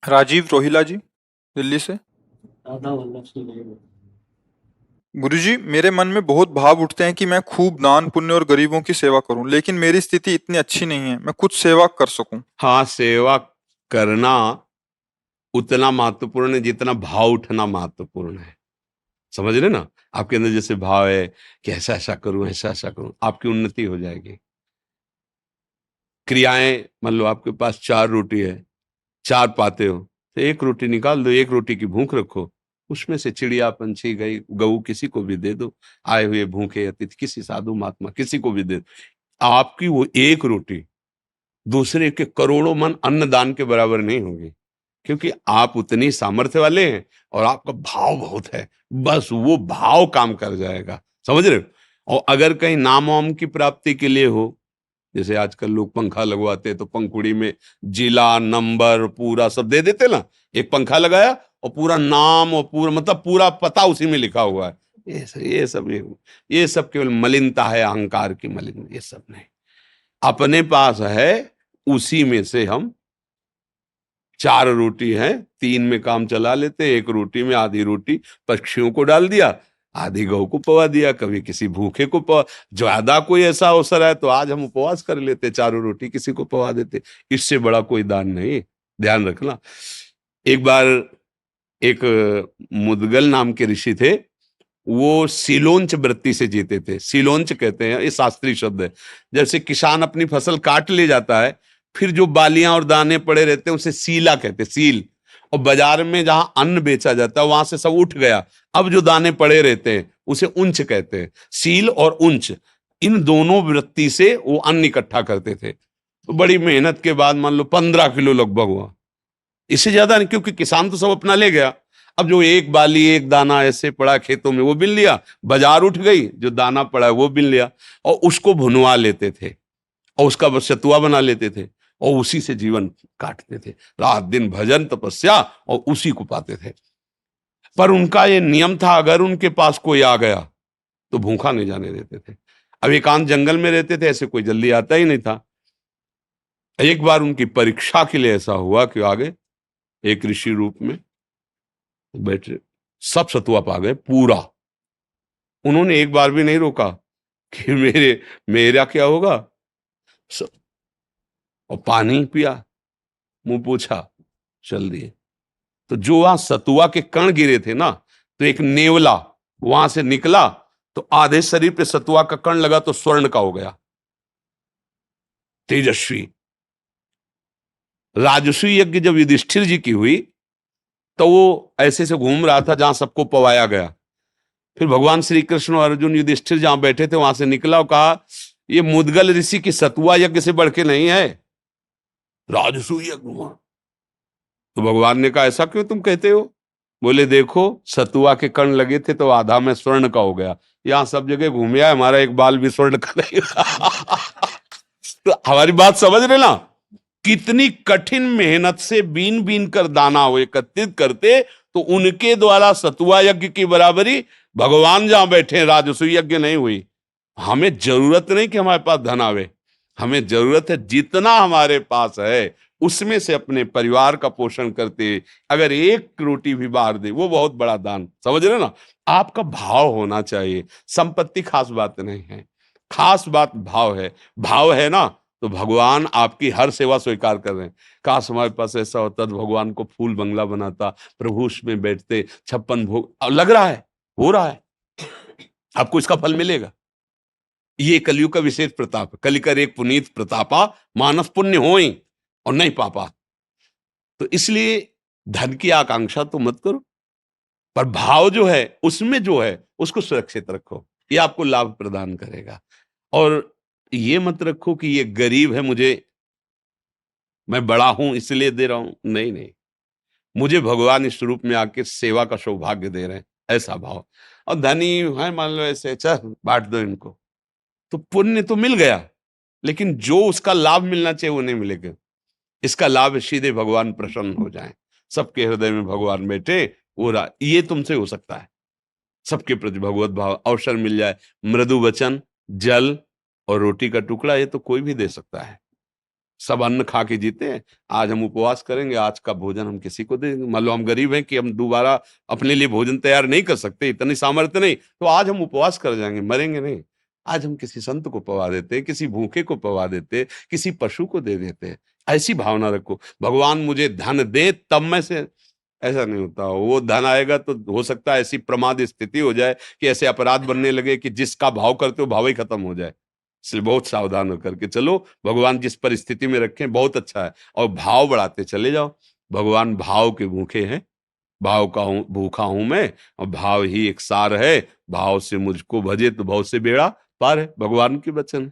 राजीव रोहिला जी, दिल्ली से। राधा वल्लभ से नहीं बोल। गुरुजी, मेरे मन में बहुत भाव उठते हैं कि मैं खूब दान पुण्य और गरीबों की सेवा करूं, लेकिन मेरी स्थिति इतनी अच्छी नहीं है मैं कुछ सेवा कर सकूं। हाँ, सेवा करना उतना महत्वपूर्ण है जितना भाव उठना महत्वपूर्ण है। समझ रहे ना? आपके अंदर जैसे भाव है कि ऐसा ऐसा करूं, ऐसा ऐसा करूं, आपकी उन्नति हो जाएगी। क्रियाएं, मान लो आपके पास 4 रोटी है, 4 पाते हो, तो 1 रोटी निकाल दो, 1 रोटी की भूख रखो। उसमें से चिड़िया, पंछी, गई गऊ किसी को भी दे दो। आए हुए भूखे अतिथि, किसी साधु महात्मा किसी को भी दे दो। आपकी वो 1 रोटी दूसरे के करोड़ों मन अन्नदान के बराबर नहीं होगी, क्योंकि आप उतनी सामर्थ्य वाले हैं और आपका भाव बहुत है। बस वो भाव काम कर जाएगा। समझ रहे हो? और अगर कहीं नाम वाम की प्राप्ति के लिए हो, जैसे आजकल लोग पंखा लगवाते हैं, तो पंखुड़ी में जिला नंबर पूरा सब दे देते ना। एक पंखा लगाया और पूरा नाम और पूरा मतलब पूरा पता उसी में लिखा हुआ है। ये सब केवल मलिनता है, अहंकार की मलिन। ये सब नहीं, अपने पास है, उसी में से हम 4 रोटी है, 3 में काम चला लेते, 1 रोटी में आधी रोटी पक्षियों को डाल दिया, आधी गौ को पवा दिया, कभी किसी भूखे को पवा। ज्यादा कोई ऐसा अवसर है तो आज हम उपवास कर लेते, 4 रोटी किसी को पवा देते। इससे बड़ा कोई दान नहीं। ध्यान रखना। एक बार एक मुदगल नाम के ऋषि थे, वो सीलोंच वृत्ति से जीते थे। सीलोंच कहते हैं, ये शास्त्रीय शब्द है। जैसे किसान अपनी फसल काट ले जाता है, फिर जो बालियां और दाने पड़े रहते हैं उसे सीला कहते हैं, सील। और बाजार में जहां अन्न बेचा जाता है वहां से सब उठ गया, अब जो दाने पड़े रहते हैं उसे उंच कहते हैं। सील और उंच, इन दोनों वृत्ति से वो अन्न इकट्ठा करते थे। तो बड़ी मेहनत के बाद मान लो 15 किलो लगभग हुआ, इससे ज्यादा नहीं, क्योंकि किसान तो सब अपना ले गया। अब जो एक बाली एक दाना ऐसे पड़ा खेतों में वो बिन लिया, बाजार उठ गई, जो दाना पड़ा है वो बिन लिया, और उसको भुनवा लेते थे और उसका बस सतुआ बना लेते थे और उसी से जीवन काटते थे। रात दिन भजन तपस्या और उसी को पाते थे। पर उनका ये नियम था, अगर उनके पास कोई आ गया तो भूखा नहीं जाने देते थे। अब एकांत जंगल में रहते थे, ऐसे कोई जल्दी आता ही नहीं था। एक बार उनकी परीक्षा के लिए ऐसा हुआ कि आगे एक ऋषि रूप में बैठे, सब सतुआ पा गए पूरा। उन्होंने एक बार भी नहीं रोका कि मेरा क्या होगा। स- और पानी पिया, मुंह पूछा, चल दिए। तो जो वहां सतुआ के कण गिरे थे ना, तो एक नेवला वहां से निकला, तो आधे शरीर पे सतुआ का कण लगा तो स्वर्ण का हो गया, तेजस्वी। राजस्वी यज्ञ जब युधिष्ठिर जी की हुई, तो वो ऐसे से घूम रहा था जहां सबको पवाया गया। फिर भगवान श्री कृष्ण और अर्जुन युधिष्ठिर जहां बैठे थे वहां से निकला और कहा, ये मुदगल ऋषि की सतुआ यज्ञ से बढ़ के नहीं है, राजसूय यज्ञ हुआ। तो भगवान ने कहा, ऐसा क्यों तुम कहते हो? बोले, देखो सतुआ के कण लगे थे तो आधा में स्वर्ण का हो गया, यहां सब जगह घूम आया, हमारा एक बाल भी स्वर्ण का नहीं हुआ। तो हमारी बात समझ रहे ना? कितनी कठिन मेहनत से बीन बीन कर दाना वो एकत्रित करते, तो उनके द्वारा सतुआ यज्ञ की बराबरी भगवान जहां बैठे राजसूय यज्ञ नहीं हुई। हमें जरूरत नहीं कि हमारे पास धन आवे, हमें जरूरत है जितना हमारे पास है उसमें से अपने परिवार का पोषण करते, अगर 1 रोटी भी बाहर दे, वो बहुत बड़ा दान। समझ रहे ना? आपका भाव होना चाहिए। संपत्ति खास बात नहीं है, खास बात भाव है। भाव है ना, तो भगवान आपकी हर सेवा स्वीकार कर रहे हैं। काश हमारे पास ऐसा होता तो भगवान को फूल बंगला बनाता, प्रभु उसमें बैठते, 56 भोग। अब लग रहा है, हो रहा है, आपको इसका फल मिलेगा। ये कलयुग का विशेष प्रताप है। कलिकर एक पुनीत प्रतापा, मानस पुण्य होई और नहीं पापा। तो इसलिए धन की आकांक्षा तो मत करो, पर भाव जो है उसमें जो है उसको सुरक्षित रखो, ये आपको लाभ प्रदान करेगा। और ये मत रखो कि ये गरीब है, मुझे, मैं बड़ा हूं इसलिए दे रहा हूं। नहीं नहीं, मुझे भगवान इस रूप में आके सेवा का सौभाग्य दे रहे हैं, ऐसा भाव। और धनी है मान लो ऐसे, चल बांट दो इनको, तो पुण्य तो मिल गया, लेकिन जो उसका लाभ मिलना चाहिए वो नहीं मिलेगा। इसका लाभ सीधे भगवान प्रसन्न हो जाए, सबके हृदय में भगवान बैठे, ये तुमसे हो सकता है। सबके प्रति भगवत भाव, अवसर मिल जाए, मृदु वचन, जल और रोटी का टुकड़ा, ये तो कोई भी दे सकता है। सब अन्न खा के जीते हैं। आज हम उपवास करेंगे, आज का भोजन हम किसी को देंगे। मान लो हम गरीब हैं कि हम दोबारा अपने लिए भोजन तैयार नहीं कर सकते, इतनी सामर्थ्य नहीं, तो आज हम उपवास कर जाएंगे, मरेंगे नहीं। आज हम किसी संत को पवा देते, किसी भूखे को पवा देते, किसी पशु को दे देते। ऐसी भावना रखो, भगवान मुझे धन दे तब मैं से, ऐसा नहीं होता। वो धन आएगा तो हो सकता है ऐसी प्रमाद स्थिति हो जाए कि ऐसे अपराध बनने लगे कि जिसका भाव करते हो भाव ही खत्म हो जाए। इसलिए बहुत सावधान होकर के चलो, भगवान जिस परिस्थिति में रखें बहुत अच्छा है, और भाव बढ़ाते चले जाओ। भगवान भाव के भूखे हैं, भाव का हूं भूखा हूं मैं, और भाव ही एक सार है। भाव से मुझको भजे तो भाव से बेड़ा पार है, भगवान के वचन।